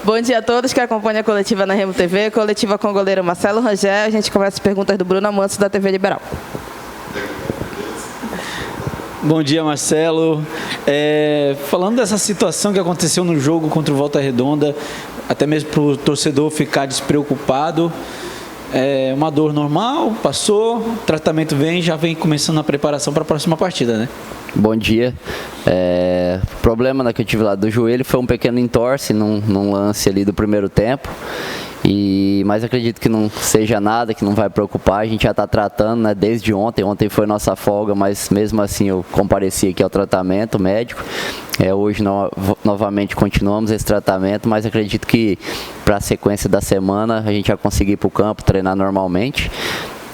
Bom dia a todos que acompanham a coletiva na Remo TV, coletiva com o goleiro Marcelo Rangel. A gente começa as perguntas do Bruno Amanso, da TV Liberal. Bom dia, Marcelo. Falando dessa situação que aconteceu no jogo contra o Volta Redonda, até mesmo para o torcedor ficar despreocupado, é uma dor normal, passou, o tratamento já vem começando a preparação para a próxima partida, né? Bom dia. O problema que eu tive lá do joelho foi um pequeno entorse num lance ali do primeiro tempo. Mas acredito que não seja nada, que não vai preocupar. A gente já está tratando, né, desde ontem. Ontem foi nossa folga, mas mesmo assim eu compareci aqui ao tratamento médico. Hoje novamente continuamos esse tratamento, mas acredito que para a sequência da semana a gente vai conseguir ir para o campo, treinar normalmente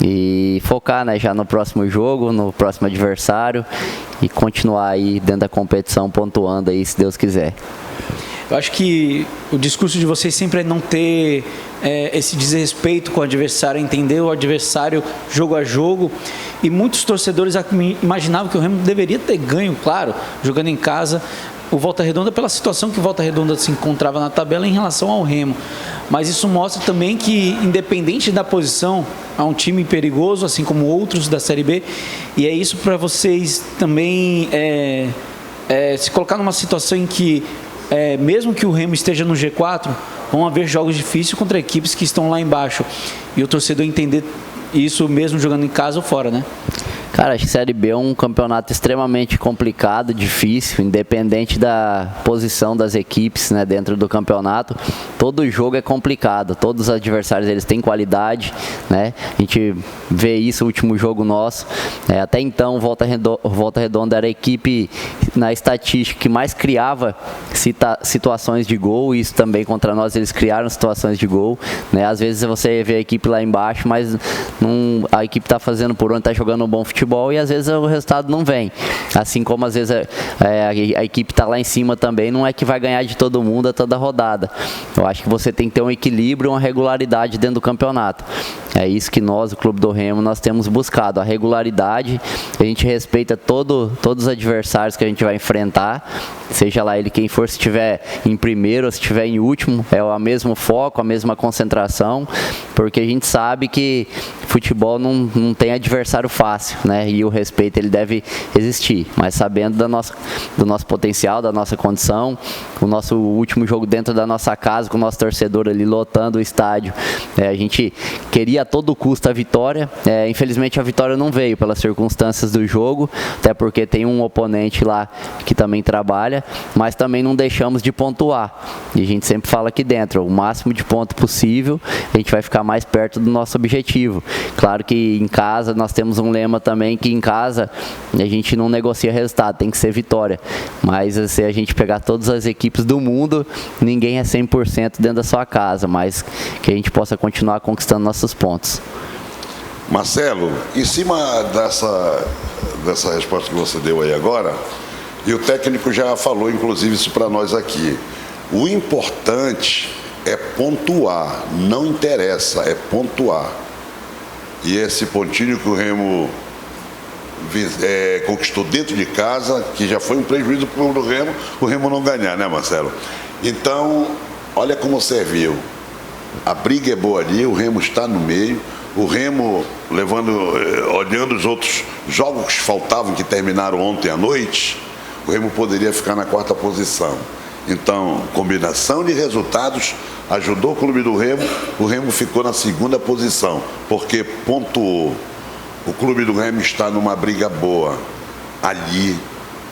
e focar, né, já no próximo jogo, no próximo adversário e continuar aí dentro da competição pontuando aí, se Deus quiser. Eu acho que o discurso de vocês sempre é não ter esse desrespeito com o adversário, entender o adversário jogo a jogo. E muitos torcedores imaginavam que o Remo deveria ter ganho, claro, jogando em casa, o Volta Redonda pela situação que o Volta Redonda se encontrava na tabela em relação ao Remo. Mas isso mostra também que, independente da posição, há um time perigoso, assim como outros da Série B. E é isso para vocês também se colocar numa situação em que mesmo que o Remo esteja no G4, vão haver jogos difíceis contra equipes que estão lá embaixo. E o torcedor entender isso mesmo jogando em casa ou fora, né? Cara, acho que Série B é um campeonato extremamente complicado, difícil, independente da posição das equipes, né, dentro do campeonato. Todo jogo é complicado, todos os adversários eles têm qualidade, né? A gente vê isso no último jogo nosso. Até então, Volta Redonda era a equipe na estatística que mais criava situações de gol, e isso também contra nós eles criaram situações de gol, né? Às vezes você vê a equipe lá embaixo, mas a equipe está fazendo por onde, está jogando um bom futebol e às vezes o resultado não vem. Assim como às vezes a equipe está lá em cima também, não é que vai ganhar de todo mundo a toda rodada. Eu acho que você tem que ter um equilíbrio, uma regularidade dentro do campeonato. É isso que nós, o Clube do Remo, nós temos buscado, a regularidade. A gente respeita todos os adversários que a gente vai enfrentar, seja lá ele quem for, se estiver em primeiro ou se estiver em último, é o mesmo foco, a mesma concentração, porque a gente sabe que futebol não tem adversário fácil, né? E o respeito ele deve existir, mas sabendo do nosso potencial, da nossa condição, o nosso último jogo dentro da nossa casa, com o nosso torcedor ali lotando o estádio, a gente queria a todo custo a vitória, infelizmente a vitória não veio pelas circunstâncias do jogo, até porque tem um oponente lá que também trabalha, mas também não deixamos de pontuar, e a gente sempre fala aqui dentro, o máximo de ponto possível, a gente vai ficar mais perto do nosso objetivo. Claro que em casa nós temos um lema também, que em casa a gente não negocia resultado, tem que ser vitória, mas se a gente pegar todas as equipes do mundo, ninguém é 100% dentro da sua casa, mas que a gente possa continuar conquistando nossos pontos. Marcelo, em cima dessa resposta que você deu aí agora, e o técnico já falou inclusive isso para nós aqui, o importante é pontuar, não interessa, é pontuar. E esse pontinho que o Remo conquistou dentro de casa, que já foi um prejuízo para o Remo não ganhar, né, Marcelo? Então, olha como você viu, a briga é boa ali, o Remo está no meio, o Remo olhando os outros jogos que faltavam, que terminaram ontem à noite, o Remo poderia ficar na 4ª posição. Então, combinação de resultados ajudou o Clube do Remo, o Remo ficou na 2ª posição, porque pontuou. O Clube do Remo está numa briga boa, ali,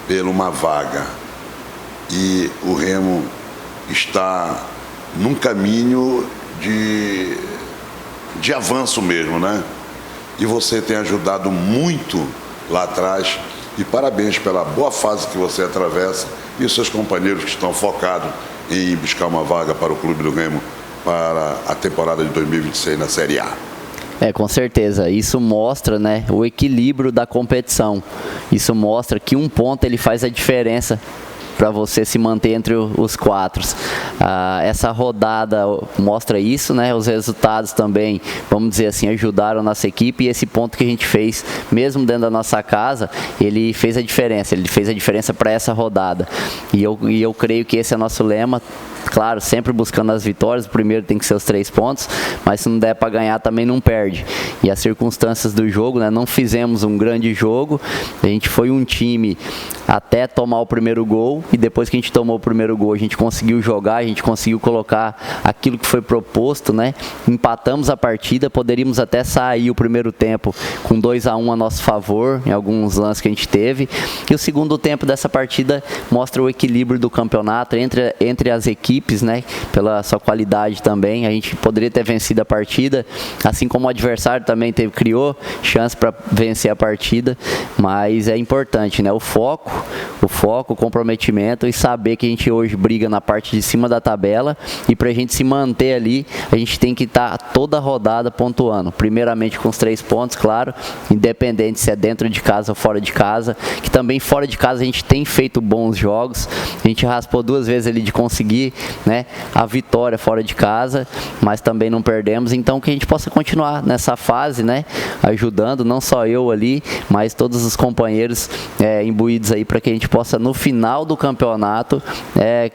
por uma vaga. E o Remo está num caminho de avanço mesmo, né? E você tem ajudado muito lá atrás, e parabéns pela boa fase que você atravessa, e os seus companheiros que estão focados em buscar uma vaga para o Clube do Remo para a temporada de 2026 na Série A. Com certeza, isso mostra, né, o equilíbrio da competição, isso mostra que um ponto ele faz a diferença para você se manter entre os 4. Essa rodada mostra isso, né? Os resultados também, vamos dizer assim, ajudaram a nossa equipe, e esse ponto que a gente fez, mesmo dentro da nossa casa, ele fez a diferença para essa rodada. E eu creio que esse é o nosso lema, Claro, sempre buscando as vitórias, o primeiro tem que ser os 3 pontos, mas se não der para ganhar também não perde. E as circunstâncias do jogo, né, não fizemos um grande jogo, a gente foi um time até tomar o primeiro gol, e depois que a gente tomou o primeiro gol, a gente conseguiu jogar, a gente conseguiu colocar aquilo que foi proposto, né? Empatamos a partida, poderíamos até sair o primeiro tempo com 2-1 a nosso favor, em alguns lances que a gente teve, e o segundo tempo dessa partida mostra o equilíbrio do campeonato entre as equipes, né? Pela sua qualidade também, a gente poderia ter vencido a partida, assim como o adversário também criou chance para vencer a partida, mas é importante, né? O foco, o comprometimento e saber que a gente hoje briga na parte de cima da tabela, e para a gente se manter ali, a gente tem que estar toda rodada pontuando, primeiramente com os 3 pontos, claro, independente se é dentro de casa ou fora de casa, que também fora de casa a gente tem feito bons jogos, a gente raspou 2 vezes ali de conseguir, né, a vitória fora de casa, mas também não perdemos, então que a gente possa continuar nessa fase, né, ajudando, não só eu ali, mas todos os companheiros imbuídos aí, para que a gente possa no final do campeonato,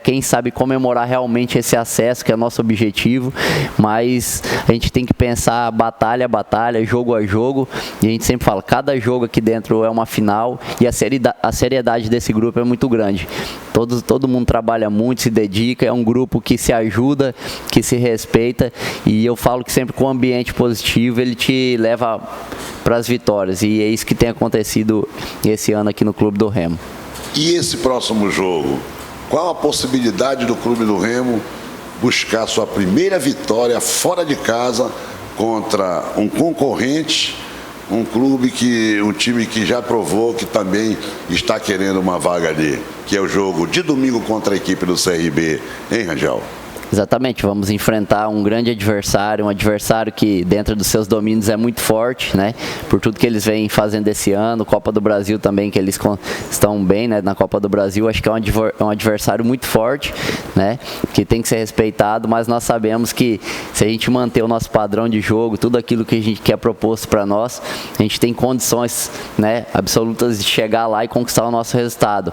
quem sabe comemorar realmente esse acesso, que é nosso objetivo, mas a gente tem que pensar batalha a batalha, jogo a jogo, e a gente sempre fala, cada jogo aqui dentro é uma final, e a seriedade desse grupo é muito grande. Todo mundo trabalha muito, se dedica, é um grupo que se ajuda, que se respeita, e eu falo que sempre com um ambiente positivo ele te leva para as vitórias, e é isso que tem acontecido esse ano aqui no Clube do Remo. E esse próximo jogo, qual a possibilidade do Clube do Remo buscar sua primeira vitória fora de casa contra um concorrente, um time que já provou que também está querendo uma vaga ali, que é o jogo de domingo contra a equipe do CRB, hein, Rangel? Exatamente, vamos enfrentar um grande adversário, um adversário que dentro dos seus domínios é muito forte, né? Por tudo que eles vêm fazendo esse ano, Copa do Brasil também, que eles estão bem, né? Na Copa do Brasil, acho que é um adversário muito forte, né? Que tem que ser respeitado, mas nós sabemos que se a gente manter o nosso padrão de jogo, tudo aquilo que a gente quer proposto para nós, a gente tem condições, né, absolutas de chegar lá e conquistar o nosso resultado.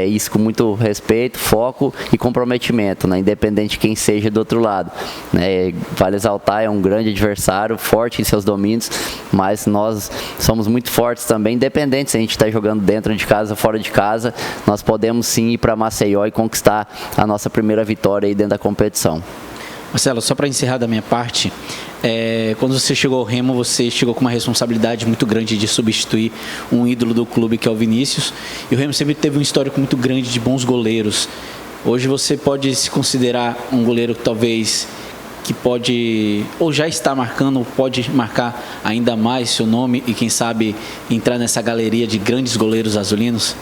Isso com muito respeito, foco e comprometimento, né? Independente de quem seja do outro lado, né? Vale exaltar, é um grande adversário, forte em seus domínios, mas nós somos muito fortes também, independente se a gente está jogando dentro de casa ou fora de casa, nós podemos sim ir para Maceió e conquistar a nossa primeira vitória aí dentro da competição. Marcelo, só para encerrar da minha parte, quando você chegou ao Remo, você chegou com uma responsabilidade muito grande de substituir um ídolo do clube, que é o Vinícius, e o Remo sempre teve um histórico muito grande de bons goleiros. Hoje você pode se considerar um goleiro talvez que pode, ou já está marcando, ou pode marcar ainda mais seu nome e quem sabe entrar nessa galeria de grandes goleiros azulinos?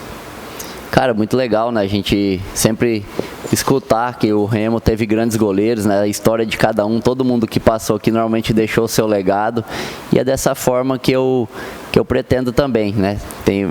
Cara, muito legal, né? A gente sempre escutar que o Remo teve grandes goleiros, né? A história de cada um, todo mundo que passou aqui normalmente deixou o seu legado, e é dessa forma que eu pretendo também, né?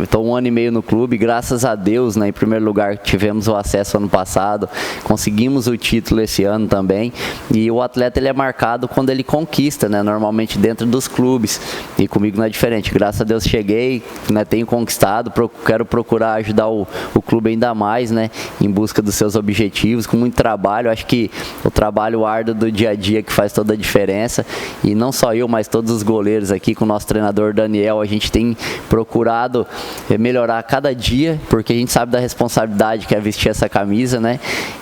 Estou 1 ano e meio no clube, graças a Deus, né? Em primeiro lugar, tivemos o acesso ano passado, conseguimos o título esse ano também, e o atleta ele é marcado quando ele conquista, né? Normalmente dentro dos clubes, e comigo não é diferente. Graças a Deus cheguei, né? Tenho conquistado, quero procurar ajudar o clube ainda mais, né? Em busca dos seus objetivos, com muito trabalho. Acho que o trabalho árduo do dia a dia que faz toda a diferença, e não só eu, mas todos os goleiros aqui, com o nosso treinador Daniel, a gente tem procurado melhorar a cada dia, porque a gente sabe da responsabilidade que é vestir essa camisa, né?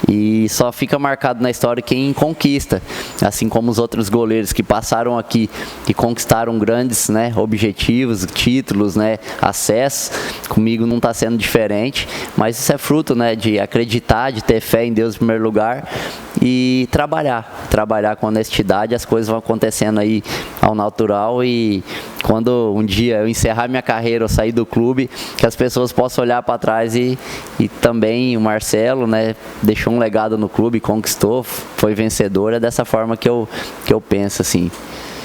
E só fica marcado na história quem conquista, assim como os outros goleiros que passaram aqui e conquistaram grandes, né, objetivos, títulos, né, acessos. Comigo não está sendo diferente, mas isso é fruto, né, de acreditar, de ter fé em Deus em primeiro lugar e trabalhar com honestidade. As coisas vão acontecendo aí ao natural, e quando um dia eu encerrar minha carreira, eu sair do clube, que as pessoas possam olhar para trás e também o Marcelo, né, deixou um legado no clube, conquistou, foi vencedor. É dessa forma que eu penso, assim.